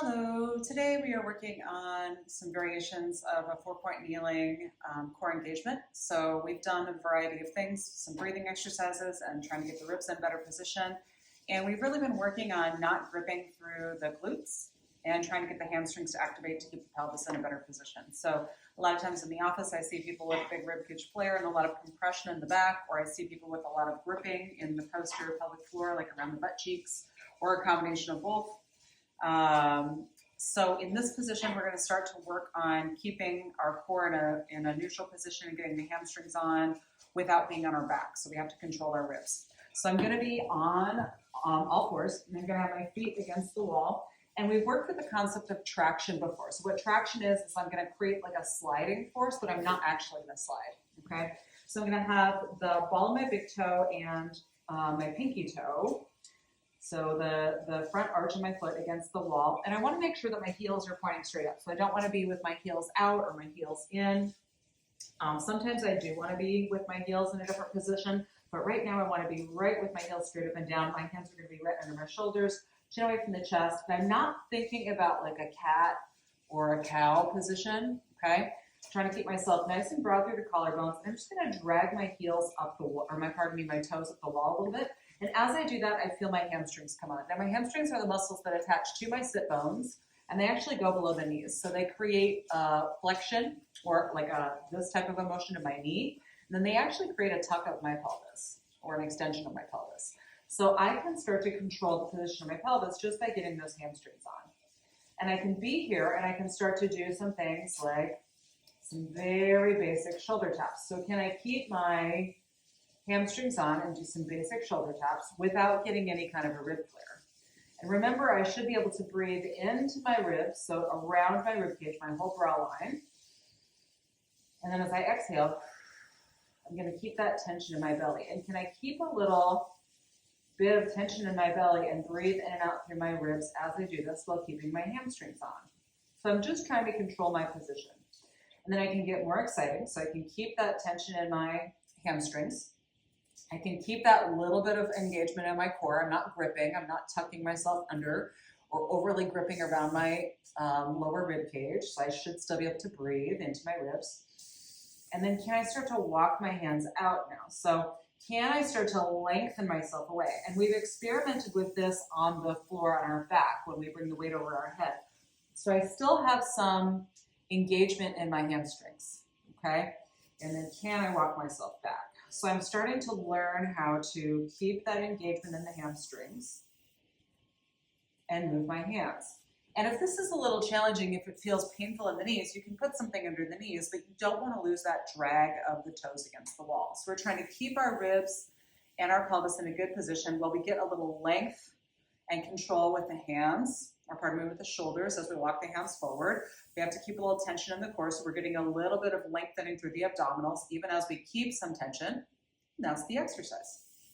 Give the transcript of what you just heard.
Hello, today we are working on some variations of a 4-point kneeling core engagement. So we've done a variety of things, some breathing exercises and trying to get the ribs in better position. And we've really been working on not gripping through the glutes and trying to get the hamstrings to activate to keep the pelvis in a better position. So a lot of times in the office, I see people with big rib cage flare and a lot of compression in the back, or I see people with a lot of gripping in the posterior pelvic floor, like around the butt cheeks, or a combination of both. So in this position, we're going to start to work on keeping our core in a neutral position and getting the hamstrings on without being on our back. So we have to control our ribs. So I'm going to be on all fours, and I'm going to have my feet against the wall. And we've worked with the concept of traction before. So what traction is I'm going to create like a sliding force, but I'm not actually going to slide. Okay. So I'm going to have the ball of my big toe and my pinky toe. So the front arch of my foot against the wall. And I want to make sure that my heels are pointing straight up. So I don't want to be with my heels out or my heels in. Sometimes I do want to be with my heels in a different position, but right now I want to be right with my heels straight up and down. My hands are going to be right under my shoulders, chin away from the chest. But I'm not thinking about like a cat or a cow position, okay? Trying to keep myself nice and broad through the collarbones. I'm just going to drag my heels up the wall, or my toes up the wall a little bit. And as I do that, I feel my hamstrings come on. Now my hamstrings are the muscles that attach to my sit bones, and they actually go below the knees. So they create a flexion, or like this type of a motion in my knee. And then they actually create a tuck of my pelvis, or an extension of my pelvis. So I can start to control the position of my pelvis just by getting those hamstrings on. And I can be here, and I can start to do some things like some very basic shoulder taps. So can I keep my hamstrings on and do some basic shoulder taps without getting any kind of a rib flare? And remember, I should be able to breathe into my ribs, so around my rib cage, my whole brow line. And then as I exhale, I'm going to keep that tension in my belly. And can I keep a little bit of tension in my belly and breathe in and out through my ribs as I do this while keeping my hamstrings on? So I'm just trying to control my position. And then I can get more exciting, so I can keep that tension in my hamstrings. I can keep that little bit of engagement in my core. I'm not gripping. I'm not tucking myself under or overly gripping around my lower rib cage. So I should still be able to breathe into my ribs. And then can I start to walk my hands out now? So can I start to lengthen myself away? And we've experimented with this on the floor on our back when we bring the weight over our head. So I still have some engagement in my hamstrings, okay? And then can I walk myself back? So I'm starting to learn how to keep that engagement in the hamstrings and move my hands. And if this is a little challenging, if it feels painful in the knees, you can put something under the knees, but you don't want to lose that drag of the toes against the wall. So we're trying to keep our ribs and our pelvis in a good position while we get a little length and control with the hands, or pardon me, with the shoulders as we walk the hands forward. We have to keep a little tension in the core, so we're getting a little bit of lengthening through the abdominals, even as we keep some tension. That's the exercise.